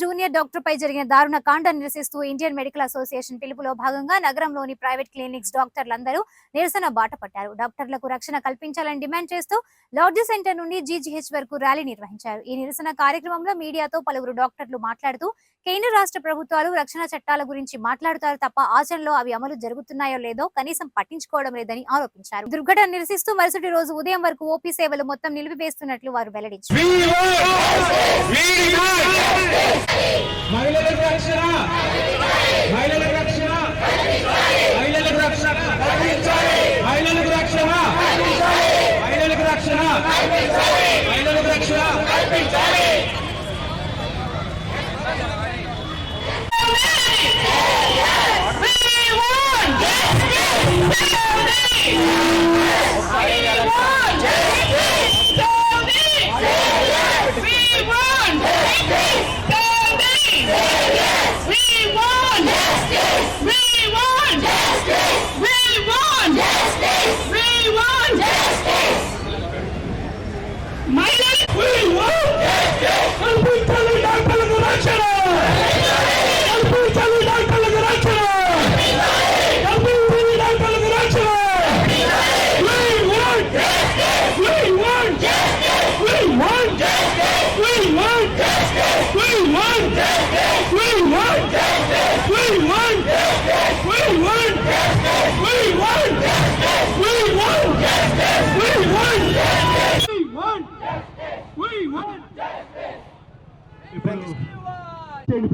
Junior డాక్టర్పై జరిగిన దారుణ కాండాన్ని నిరసిస్తూ ఇండియన్ మెడికల్ అసోసియేషన్ పిలుపులో భాగంగా నగరంలోని ప్రైవేట్ క్లినిక్స్ డాక్టర్లందరూ నిరసన బాట పట్టారు. డాక్టర్లకు రక్షణ కల్పించాలని డిమాండ్ చేస్తూ లాడ్జీ సెంటర్ నుండి జీజీహెచ్ వరకు ర్యాలీ నిర్వహించారు. ఈ నిరసన కార్యక్రమంలో మీడియాతో పలువురు డాక్టర్లు మాట్లాడుతూ కేంద్ర రాష్ట్ర ప్రభుత్వాలు రక్షణ చట్టాల గురించి మాట్లాడుతారు తప్ప ఆచరణలో అవి అమలు జరుగుతున్నాయో లేదో కనీసం పట్టించుకోవడం లేదని ఆరోపించారు. దుర్ఘటన నిరసిస్తూ మరుసటి రోజు ఉదయం వరకు ఓపీ సేవలు మొత్తం నిలిపివేస్తున్నట్లు వారు వెల్లడించారు.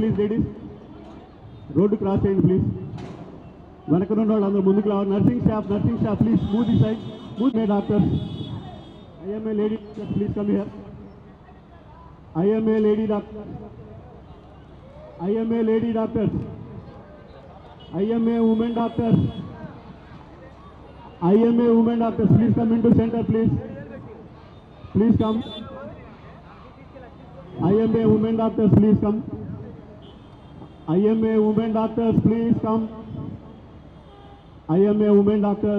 Please, ladies, road cross change, please. Vanakanunna vallandaru munduku raవాలి. Nursing staff, please move this side. Move my doctors. I am a lady doctor, please come here. I am a lady doctor. I am a lady doctor. I am a woman doctor. I am a woman doctor. Please come into center, please. Please come. I am a woman doctor, please come. I am a woman doctor, please come. I am a woman doctor.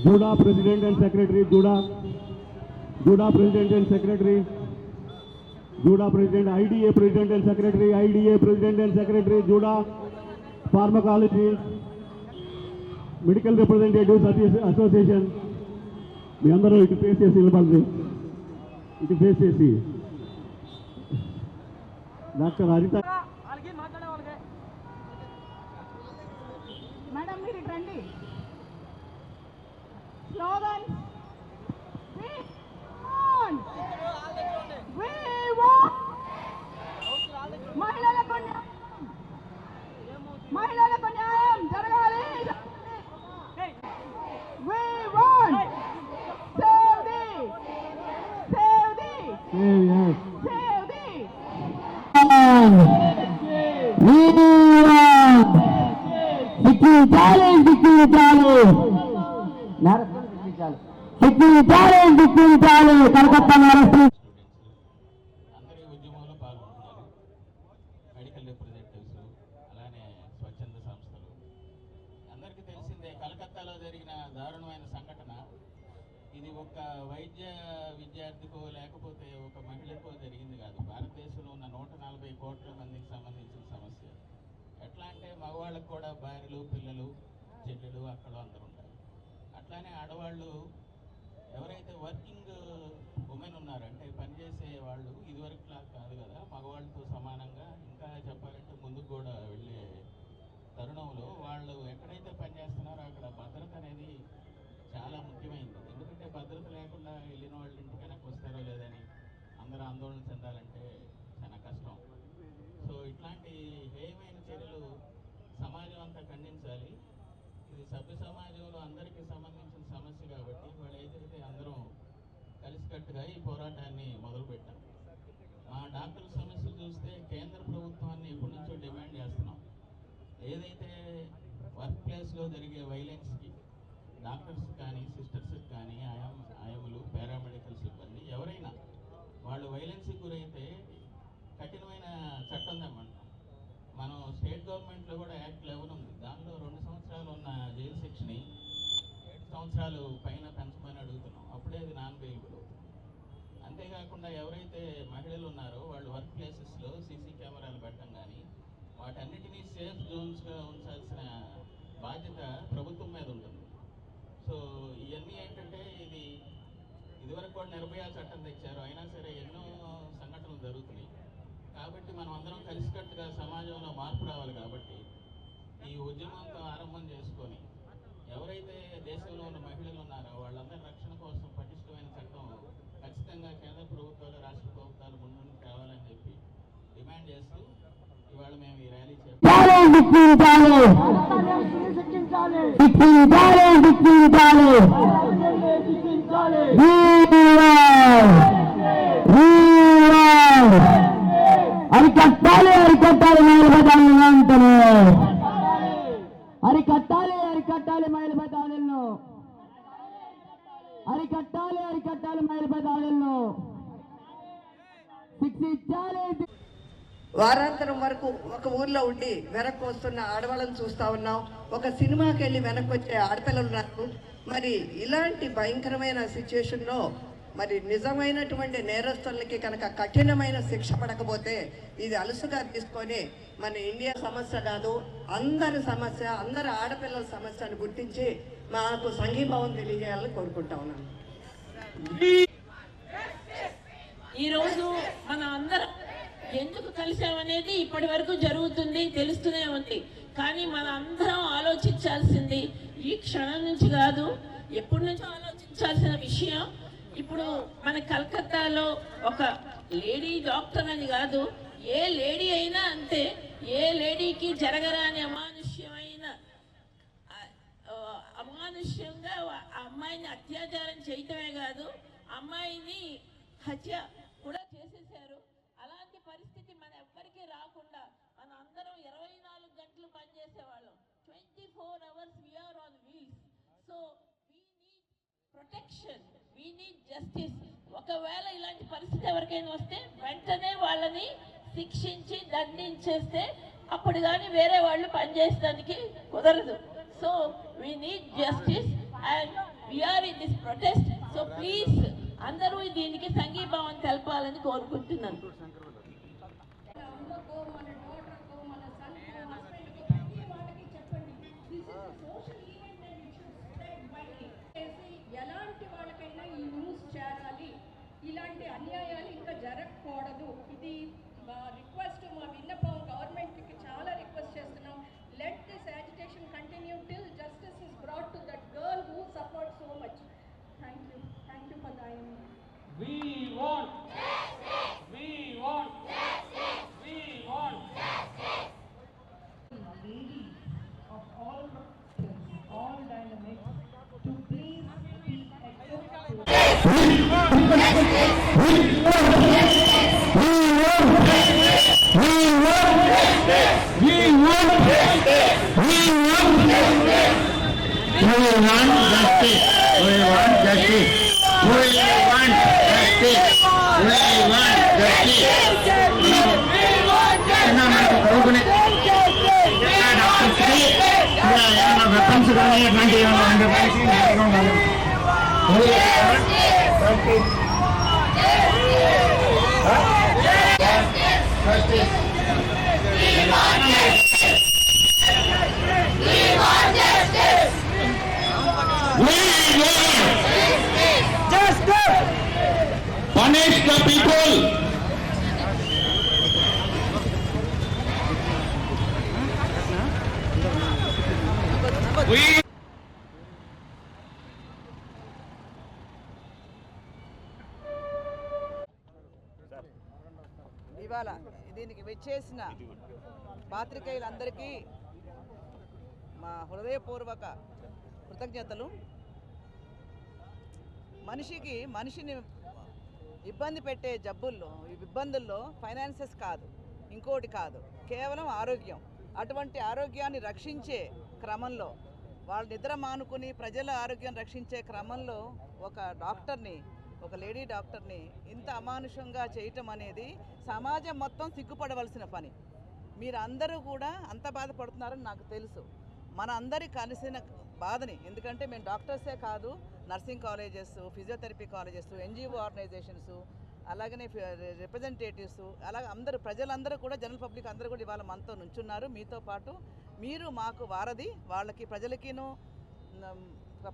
Juda President and Secretary, Juda President and Secretary, Juda President, IDA President and Secretary, IDA President and Secretary, Juda Pharmacology, Medical Representatives Association. మీ అందరూ ఇటు face చేసి నిలబడి ఇటు face చేసి doctor హరిత madam మీరు రండి. Slogan మహిళలకు న్యాయం జరగాలి. కలకత్తా అందరి ఉద్యమంలో పాల్గొంటున్నారు. మెడికల్ రిప్రజెంటేటివ్స్, అలానే స్వచ్ఛంద సంస్థలు. అందరికీ తెలిసిందే కలకత్తాలో జరిగిన దారుణమైన సంఘటన. ఇది ఒక వైద్య విద్యార్థికో లేకపోతే ఒక మహిళకో జరిగింది కాదు. భారతదేశంలో ఉన్న 140 కోట్ల మందికి సంబంధించిన సమస్య. ఎట్లా అంటే మగవాళ్ళకు కూడా భార్యలు, పిల్లలు, చెల్లెలు అక్కడ అందరూ ఉంటారు. అట్లానే ఆడవాళ్ళు ఎవరైతే వర్కింగ్ ఉమెన్ ఉన్నారంటే పనిచేసే వాళ్ళు ఇదివరకులా కాదు కదా, మగవాళ్ళతో సమానంగా ఇంకా చెప్పాలంటే ముందుకు కూడా వెళ్ళే తరుణంలో వాళ్ళు ఎక్కడైతే పనిచేస్తున్నారో అక్కడ భద్రత అనేది చాలా ముఖ్యమైనది. ఎందుకంటే భద్రత లేకుండా వెళ్ళిన వాళ్ళు ఇంటికి వెనక్కి వస్తారో లేదని అందరూ ఆందోళన చెందాలంటే చాలా కష్టం. సో ఇట్లాంటి హేయమైన చర్యలు సమాజం అంతా ఖండించాలి. ఇది సభ్య సమాజంలో అందరికీ సంబంధించిన సమస్య కాబట్టి వాళ్ళు ఏదైతే అందరం కలిసికట్టుగా ఈ పోరాటాన్ని మొదలుపెట్టాం. మా డాక్టర్ సమస్యలు చూస్తే కేంద్ర ప్రభుత్వాన్ని ఎప్పటి నుంచో డిమాండ్ చేస్తున్నాం. ఏదైతే వర్క్ ప్లేస్లో జరిగే వైలెన్స్కి డాక్టర్స్ కానీ, సిస్టర్స్కి కానీ, ఆయములు, పారామెడికల్ సిబ్బంది ఎవరైనా వాళ్ళు వైలెన్స్కి గురైతే కఠినమైన చట్టం తెమ్మంటాం. మనం స్టేట్ గవర్నమెంట్లో కూడా యాక్ట్ 11 ఉంది. దానిలో 2 సంవత్సరాలు ఉన్న జైలు శిక్షని 7 సంవత్సరాలు పైన పెంచమని అడుగుతున్నాం. అప్పుడే అది నాన్ బెయిలబుల్ అవుతుంది. అంతే అంతేకాకుండా ఎవరైతే మహిళలు ఉన్నారో వాళ్ళు వర్క్ ప్లేసెస్లో సీసీ కెమెరాలు పెట్టడం కానీ వాటన్నిటినీ సేఫ్ జోన్స్గా ఉంచాల్సిన బాధ్యత ప్రభుత్వం మీద ఉంటుంది. సో ఇవన్నీ ఏంటంటే ఇదివరకు కూడా నిర్భయ చట్టం తెచ్చారు, అయినా సరే ఎన్నో సంఘటనలు జరుగుతున్నాయి. కాబట్టి మనం అందరం కలిసికట్టుగా సమాజంలో మార్పు రావాలి. కాబట్టి ఈ ఉద్యమంతో ఆరంభం చేసుకొని ఎవరైతే దేశంలో ఉన్న మహిళలు ఉన్నారో వాళ్ళందరి రక్షణ కోసం పటిష్టమైన చట్టం ఖచ్చితంగా కేంద్ర ప్రభుత్వాలు రాష్ట్ర ప్రభుత్వాలు ముందుకు తేవాలని చెప్పి డిమాండ్ చేస్తూ ఇవాళ మేము ఈ ర్యాలీ అరికట్టాలి మైలుపై దాడులను అరికట్టాలి మైలుపై దాడులను శిక్షించాలి. వారాంతరం వరకు ఒక ఊర్లో ఉండి వెనక్కి వస్తున్న ఆడవాళ్ళని చూస్తూ ఉన్నాం. ఒక సినిమాకి వెళ్ళి వెనక్కి వచ్చే ఆడపిల్లలు ఉన్నారు. మరి ఇలాంటి భయంకరమైన సిచ్యువేషన్లో మరి నిజమైనటువంటి నేరస్తులకి కనుక కఠినమైన శిక్ష పడకపోతే ఇది అలుసుగా తీసుకొని మన ఇండియా సమస్య కాదు, అందరి సమస్య, అందరి ఆడపిల్లల సమస్యను గుర్తించి మాకు సంఘీభావం తెలియజేయాలని కోరుకుంటా ఉన్నాను. ఈరోజు మన అందరం ఎందుకు కలిసామనేది ఇప్పటి వరకు జరుగుతుంది, తెలుస్తూనే ఉంది. కానీ మన అందరం ఆలోచించాల్సింది ఈ క్షణం నుంచి కాదు, ఎప్పటి నుంచో ఆలోచించాల్సిన విషయం. ఇప్పుడు మన కలకత్తాలో ఒక లేడీ డాక్టర్ అని కాదు, ఏ లేడీ అయినా అంతే. ఏ లేడీకి జరగరాని అమానుష్యంగా అమ్మాయిని అత్యాచారం చేయటమే కాదు, అమ్మాయిని హత్య కూడా చేసేసారు. అలాంటి పరిస్థితి మన ఎవ్వరికీ రాకుండా మన అందరం 24 గంటలు పనిచేసేవాళ్ళం. 24 hours we are on wheels. So we need protection, we need justice. ఒకవేళ ఇలాంటి పరిస్థితి ఎవరికైనా వస్తే వెంటనే వాళ్ళని శిక్షించి దండించేస్తే అప్పుడు కానీ వేరే వాళ్ళు పనిచేయడానికి కుదరదు. So we need justice and we are in this protest. So please అందరూ దీనికి సంఘీభావం తెలపాలని కోరుకుంటున్నాను. ఎలాంటి వాళ్ళకైనా ఈ న్యూస్ చేరాలి, ఇలాంటి అన్యాయాలు ఇంకా జరగకూడదు. ఇది మా రిక్వెస్ట్, మా విన్నపం. గవర్నమెంట్కి చాలా రిక్వెస్ట్ చేస్తున్నాం. Let this agitation continue till justice is brought to that girl who suffered so much. Thank you for the IMA. We want justice. We want justice. We want justice. Ladies of all dynamics to please be accepted. Punish the people. ఇవాళ దీనికి వచ్చేసిన పాత్రికేయులందరికీ మా హృదయపూర్వక కృతజ్ఞతలు. మనిషిని ఇబ్బంది పెట్టే ఇబ్బందుల్లో ఫైనాన్సెస్ కాదు, ఇంకోటి కాదు, కేవలం ఆరోగ్యం. అటువంటి ఆరోగ్యాన్ని రక్షించే క్రమంలో, వాళ్ళ నిద్ర మానుకుని ప్రజల ఆరోగ్యం రక్షించే క్రమంలో ఒక లేడీ డాక్టర్ని ఇంత అమానుషంగా చేయటం అనేది సమాజం మొత్తం సిగ్గుపడవలసిన పని. మీరు అందరూ కూడా అంత బాధపడుతున్నారని నాకు తెలుసు. మన అందరి కలిసిన బాధని, ఎందుకంటే మేము డాక్టర్సే కాదు, nursing colleges, physiotherapy colleges, NGO organisations, అలాగనే రిప్రజెంటేటివ్స్ అలాగే అందరూ ప్రజలందరూ కూడా జనరల్ పబ్లిక్ అందరూ కూడా ఇవాళ మనతో నుంచున్నారు. మీతో పాటు మీరు మాకు వారధి, వాళ్ళకి ప్రజలకిను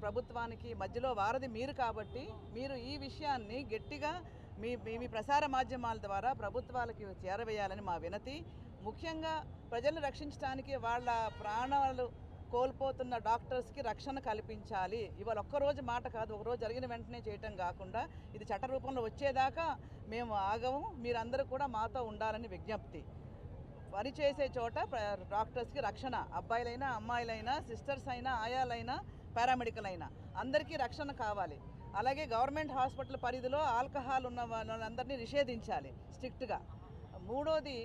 ప్రభుత్వానికి మధ్యలో వారధి మీరు కాబట్టి మీరు ఈ విషయాన్ని గట్టిగా మీ ప్రసార మాధ్యమాల ద్వారా ప్రభుత్వాలకి చేరవేయాలని మా వినతి. ముఖ్యంగా ప్రజలను రక్షించడానికి వాళ్ళ ప్రాణాలు కోల్పోతున్న డాక్టర్స్కి రక్షణ కల్పించాలి. ఇవాళ ఒక్కరోజు మాట కాదు, ఒకరోజు జరిగిన వెంటనే చేయటం కాకుండా ఇది చట్ట రూపంలో వచ్చేదాకా మేము ఆగము. మీరందరూ కూడా మాతో ఉండాలని విజ్ఞప్తి. పని చేసే చోట డాక్టర్స్కి రక్షణ, అబ్బాయిలైనా అమ్మాయిలైనా సిస్టర్స్ అయినా ఆయాలైనా పారామెడికల్ అయినా అందరికీ రక్షణ కావాలి. అలాగే గవర్నమెంట్ హాస్పిటల్ పరిధిలో ఆల్కహాల్ ఉన్న వాళ్ళందరినీ నిషేధించాలి స్ట్రిక్ట్గా. మూడోది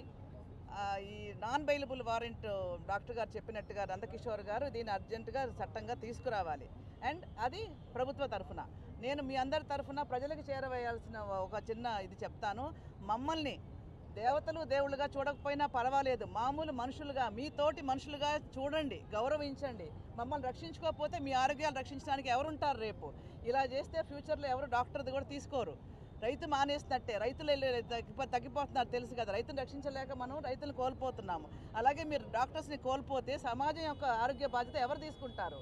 ఈ నాన్ బెయిలబుల్ వారెంట్ డాక్టర్ గారు చెప్పినట్టుగా నందకిషోర్ గారు దీన్ని అర్జెంటుగా చట్టంగా తీసుకురావాలి. అండ్ అది ప్రభుత్వ తరఫున. నేను మీ అందరి తరఫున ప్రజలకు చేరవేయాల్సిన ఒక చిన్న ఇది చెప్తాను. మమ్మల్ని దేవతలు దేవుళ్ళుగా చూడకపోయినా పర్వాలేదు, మామూలు మనుషులుగా మీతోటి మనుషులుగా చూడండి, గౌరవించండి. మమ్మల్ని రక్షించుకోకపోతే మీ ఆరోగ్యాలు రక్షించడానికి ఎవరుంటారు రేపు? ఇలా చేస్తే ఫ్యూచర్లో ఎవరు డాక్టర్ది కూడా తీసుకోరు. రైతు మానేస్తున్నట్టే, రైతులు తగ్గిపోతున్నారు తెలుసు కదా. రైతును రక్షించలేక మనం రైతులను కోల్పోతున్నాము. అలాగే మీరు డాక్టర్స్ని కోల్పోతే సమాజం యొక్క ఆరోగ్య బాధ్యత ఎవరు తీసుకుంటారు?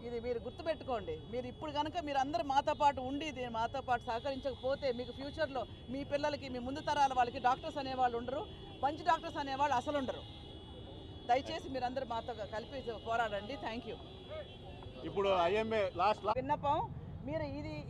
ఇది మీరు గుర్తుపెట్టుకోండి. మీరు ఇప్పుడు కనుక మీరు అందరూ మాతో పాటు ఉండి మాతో పాటు సహకరించకపోతే మీకు ఫ్యూచర్లో మీ పిల్లలకి, మీ ముందు తరాల వాళ్ళకి డాక్టర్స్ అనేవాళ్ళు ఉండరు, మంచి డాక్టర్స్ అనేవాళ్ళు అసలు ఉండరు. దయచేసి మీరందరూ మాతో కలిపి పోరాడండి. Thank you. ఇప్పుడు ఐఎంఏ లాస్ట్ విన్నపం, మీరు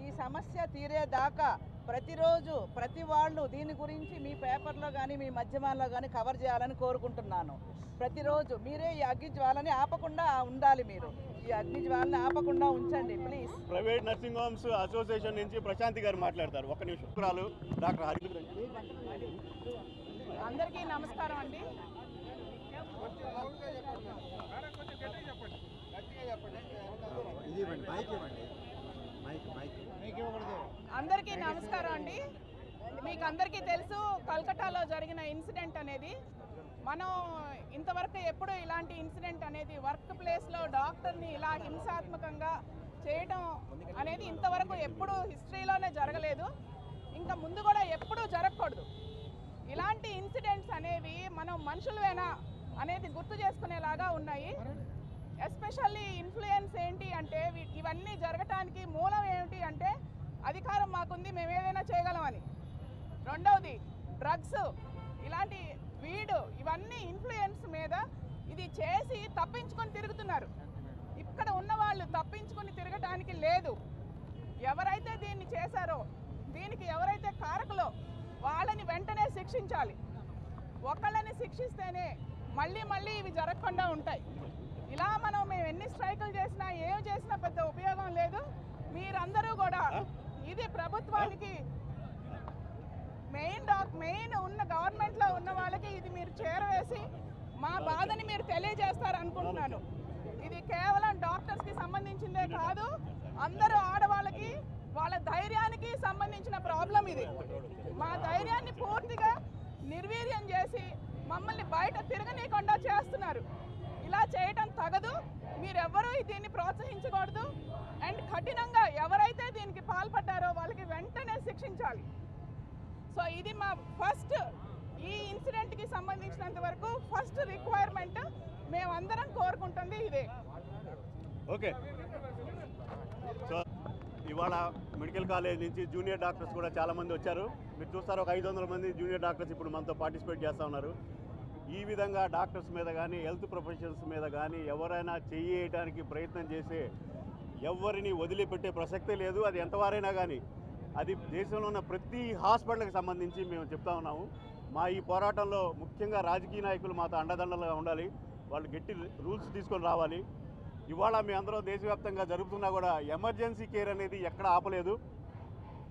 ఈ సమస్య తీరేదాకా ప్రతిరోజు ప్రతి వాళ్ళు దీని గురించి మీ పేపర్లో కానీ మీ మాధ్యమాల్లో కానీ కవర్ చేయాలని కోరుకుంటున్నాను. ప్రతిరోజు మీరే ఈ అగ్ని జ్వాలని ఆపకుండా ఉండాలి. మీరు ఈ అగ్ని జ్వాలని ఆపకుండా ఉంచండి please. Private nursing homes association నుంచి ప్రశాంతి గారు మాట్లాడతారు. ఒక నిమిషం. డాక్టర్ హరి. అందరికీ నమస్కారం అండి. అందరికీ నమస్కారం అండి. మీకు అందరికీ తెలుసు కల్కటాలో జరిగిన ఇన్సిడెంట్ అనేది. మనం ఇంతవరకు ఎప్పుడు ఇలాంటి ఇన్సిడెంట్ అనేది వర్క్ ప్లేస్లో డాక్టర్ని ఇలా హింసాత్మకంగా చేయడం అనేది ఇంతవరకు ఎప్పుడు హిస్టరీలోనే జరగలేదు, ఇంకా ముందు కూడా ఎప్పుడూ జరగకూడదు. ఇలాంటి ఇన్సిడెంట్స్ అనేవి మనం మనుషులవేనా అనేది గుర్తు చేసుకునేలాగా ఉన్నాయి. ఎస్పెషల్లీ ఇన్ఫ్లుయెన్స్ ఏంటి అంటే ఇవన్నీ జరగటానికి మూలం ఏమిటి అంటే అధికారం మాకుంది, మేము ఏదైనా చేయగలమని. రెండవది డ్రగ్స్, ఇలాంటి వీడు, ఇవన్నీ ఇన్ఫ్లుయెన్స్ మీద ఇది చేసి తప్పించుకొని తిరుగుతున్నారు. ఇక్కడ ఉన్న వాళ్ళు తప్పించుకొని తిరగటానికి లేదు. ఎవరైతే దీన్ని చేశారో, దీనికి ఎవరైతే కారకులో వాళ్ళని వెంటనే శిక్షించాలి. ఒకళ్ళని శిక్షిస్తేనే మళ్ళీ మళ్ళీ ఇవి జరగకుండా ఉంటాయి. ఇలా మేము ఎన్ని స్ట్రైకులు చేసినా ఏం చేసినా పెద్ద ఉపయోగం లేదు. మీరందరూ కూడా ఇది ప్రభుత్వానికి మెయిన్ ఉన్న గవర్నమెంట్లో ఉన్న వాళ్ళకి ఇది మీరు చేరవేసి మా బాధని మీరు తెలియజేస్తారనుకుంటున్నాను. ఇది కేవలం డాక్టర్స్కి సంబంధించిందే కాదు, అందరూ ఆడవాళ్ళకి వాళ్ళ ధైర్యానికి సంబంధించిన ప్రాబ్లం ఇది. మా ధైర్యాన్ని పూర్తిగా నిర్వీర్యం చేసి మమ్మల్ని బయట తిరగనీయకుండా చేస్తున్నారు. ఇలా చేయటం తగదు. మీరెవ్వరూ దీన్ని ప్రోత్సహించకూడదు. అండ్ కఠినంగా ఎవరైతే దీనికి పాల్పడ్డారో వాళ్ళకి వెంటనే శిక్షించాలి. సో ఇది మా ఫస్ట్, ఈ ఇన్సిడెంట్కి సంబంధించినంత వరకు ఫస్ట్ రిక్వైర్మెంట్. మేమందరం కోరుకుంటుంది ఇదే. ఓకే. సో ఇవాళ మెడికల్ కాలేజ్ నుంచి జూనియర్ డాక్టర్స్ కూడా చాలామంది వచ్చారు. మీరు చూస్తారు, ఒక 500 మంది జూనియర్ డాక్టర్స్ ఇప్పుడు మనతో పార్టిసిపేట్ చేస్తూ ఉన్నారు. ఈ విధంగా డాక్టర్స్ మీద కానీ హెల్త్ ప్రొఫెషనల్స్ మీద కానీ ఎవరైనా చేయడానికి ప్రయత్నం చేసే ఎవరిని వదిలిపెట్టే ప్రసక్తే లేదు. అది ఎంతవారైనా కానీ, అది దేశంలో ఉన్న ప్రతి హాస్పిటల్కి సంబంధించి మేము చెప్తా ఉన్నాము. మా ఈ పోరాటంలో ముఖ్యంగా రాజకీయ నాయకులు మాతో అండదండలుగా ఉండాలి. వాళ్ళు గట్టి రూల్స్ తీసుకొని రావాలి. ఇవాళ మీ అందరూ దేశవ్యాప్తంగా జరుగుతున్నా కూడా ఎమర్జెన్సీ కేర్ అనేది ఎక్కడ ఆపలేదు.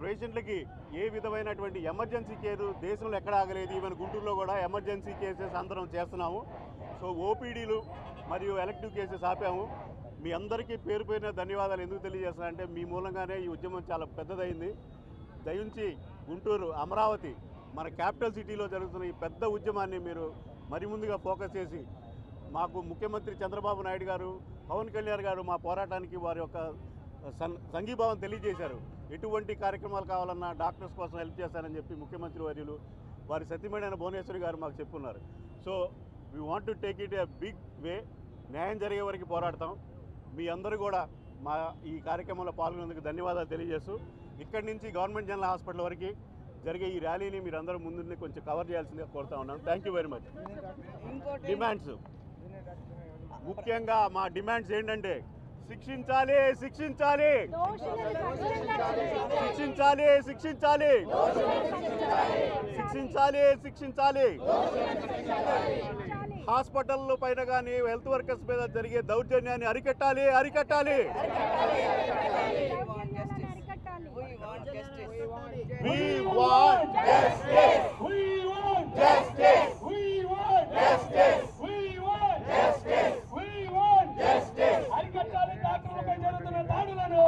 పేషెంట్లకి ఏ విధమైనటువంటి ఎమర్జెన్సీ కేర్ దేశంలో ఎక్కడ ఆగలేదు. ఈవెన్ గుంటూరులో కూడా ఎమర్జెన్సీ కేసెస్ అందరం చేస్తున్నాము. సో ఓపీడీలు మరియు ఎలక్టివ్ కేసెస్ ఆపాము. మీ అందరికీ పేరు పేరున ధన్యవాదాలు ఎందుకు తెలియజేస్తున్నానంటే మీ మూలంగానే ఈ ఉద్యమం చాలా పెద్దదైంది. దయించి గుంటూరు, అమరావతి, మన క్యాపిటల్ సిటీలో జరుగుతున్న ఈ పెద్ద ఉద్యమాన్ని మీరు మరి ముందుగా ఫోకస్ చేసి మాకు ముఖ్యమంత్రి చంద్రబాబు నాయుడు గారు, పవన్ కళ్యాణ్ గారు మా పోరాటానికి వారి యొక్క సంఘీభావం తెలియజేశారు. ఎటువంటి కార్యక్రమాలు కావాలన్నా డాక్టర్స్ కోసం హెల్ప్ చేస్తారని చెప్పి ముఖ్యమంత్రి వర్యులు వారి సతీమణి భువనేశ్వరి గారు మాకు చెప్పున్నారు. So we want to take it a big way. న్యాయం జరిగే వరకు పోరాడతాం. మీ అందరూ కూడా మా ఈ కార్యక్రమంలో పాల్గొనేందుకు ధన్యవాదాలు తెలియజేస్తూ ఇక్కడి నుంచి గవర్నమెంట్ జనరల్ హాస్పిటల్ వరకు జరిగే ఈ ర్యాలీని మీరు అందరూ ముందు కొంచెం కవర్ చేయాల్సిందిగా కోరుతా ఉన్నాను. Thank you very much. Demands ముఖ్యంగా మా డిమాండ్స్ ఏంటంటే శిక్షించాలి శిక్షించాలి శిక్షించాలి శిక్షించాలి శిక్షించాలి శిక్షించాలి హాస్పిటల్ పైన కానీ హెల్త్ వర్కర్స్ మీద జరిగే దౌర్జన్యాన్ని అరికట్టాలి అరికట్టాలి. We want justice. We want justice. We want justice. We want justice. We want justice. అరికట్టాలి డాక్టర్లపై జరుగుతున్న దాడులను.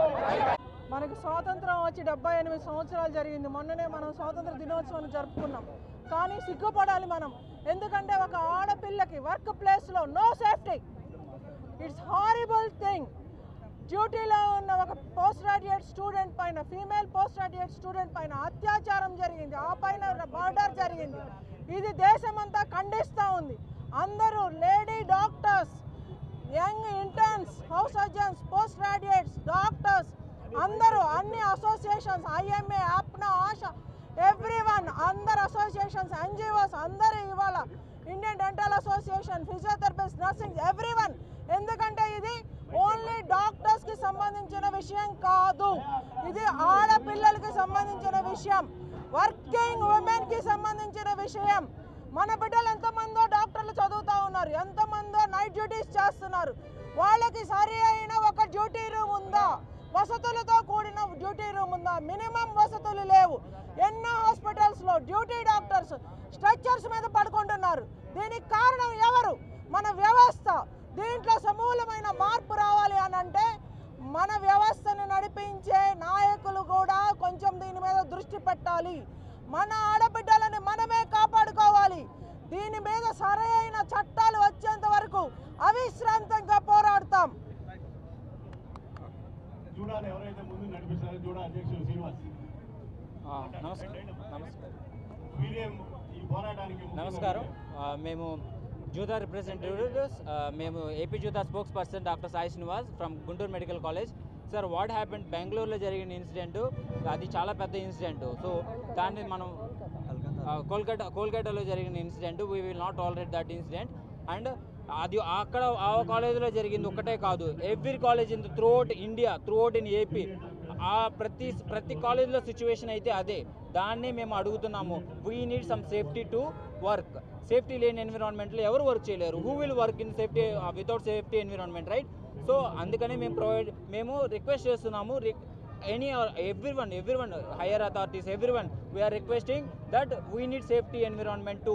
మనకు స్వాతంత్రం వచ్చి 78 సంవత్సరాలు జరిగింది. మొన్ననే మనం స్వాతంత్ర దినోత్సవాన్ని జరుపుకున్నాం. కానీ సిగ్గుపడాలి మనం. ఎందుకంటే ఒక ఆడపిల్లకి వర్క్ ప్లేస్లో no safety. It's horrible thing. డ్యూటీలో ఉన్న ఒక పోస్ట్ గ్రాడ్యుయేట్ స్టూడెంట్ పైన, ఫీమేల్ పోస్ట్ గ్రాడ్యుయేట్ స్టూడెంట్ పైన అత్యాచారం జరిగింది. ఆ పైన మర్డర్ జరిగింది. ఇది దేశమంతా ఖండిస్తూ ఉంది. అందరూ lady doctors, young interns, house surgeons, post graduates, doctors అందరూ, అన్ని అసోసియేషన్స్, ఐఎంఏ, ఆప్నా, ఆశా, ఎవ్రీవన్, అందరు అసోసియేషన్స్, ఎన్జిఓస్ అందరూ ఇవాళ, Indian dental association, physiotherapist, nursing, everyone. ఎందుకంటే ఇది ఓన్లీ డాక్టర్స్కి సంబంధించిన విషయం కాదు, ఇది ఆడపిల్లలకి సంబంధించిన విషయం, వర్కింగ్ ఉమెన్కి సంబంధించిన విషయం. మన బిడ్డలు ఎంతమందో డాక్టర్లు చదువుతూ ఉన్నారు, ఎంతమందో నైట్ డ్యూటీస్ చేస్తున్నారు. వాళ్ళకి సరి అయిన ఒక డ్యూటీ రూమ్ ఉందా? వసతులతో కూడిన డ్యూటీ రూమ్ ఉందా? మినిమం వసతులు లేవు. ఎన్నో హాస్పిటల్స్లో డ్యూటీ డాక్టర్స్ స్ట్రక్చర్స్ మీద పడుకుంటున్నారు. దీనికి కారణం ఎవరు? మన వ్యవస్థ. దీంట్లో సమూలమైన మార్పు రావాలి అని అంటే మన వ్యవస్థను నడిపించే నాయకులు కూడా కొంచెం దీని మీద దృష్టి పెట్టాలి. మన ఆడబిడ్డలని మనమే కాపాడుకోవాలి. దీని మీద సరైన చట్టాలు వచ్చేంత వరకు అవిశ్రాంతంగా పోరాడతాం. చూడాలి ఎవరైతే ముందు నడిపిస్తారో చూడ అధ్యక్షులు శ్రీనివాస్. నమస్కారం. మేము జూదా రిప్రజెంటేటివ్స్. మేము AP JUDA spokesperson doctor Sai Srinivas from Guntur medical college. Sir, what happened బెంగళూరులో జరిగిన ఇన్సిడెంట్ అది చాలా పెద్ద ఇన్సిడెంట్. సో దాన్ని మనం కోల్కతాలో జరిగిన incident, we will not tolerate that incident. And అది అక్కడ ఆ కాలేజీలో జరిగింది ఒక్కటే కాదు, every college in throughout India, throughout in AP, ఆ ప్రతి కాలేజ్లో సిచ్యువేషన్ అయితే అదే. దాన్ని మేము అడుగుతున్నాము. We need some safety to work. Safety లేని ఎన్విరాన్మెంట్లో ఎవరు వర్క్ చేయలేరు. Who will work in safety without safety environment, right? So అందుకని మేము రిక్వెస్ట్ చేస్తున్నాము. everyone, higher authorities, everyone, we are requesting that we need safety environment to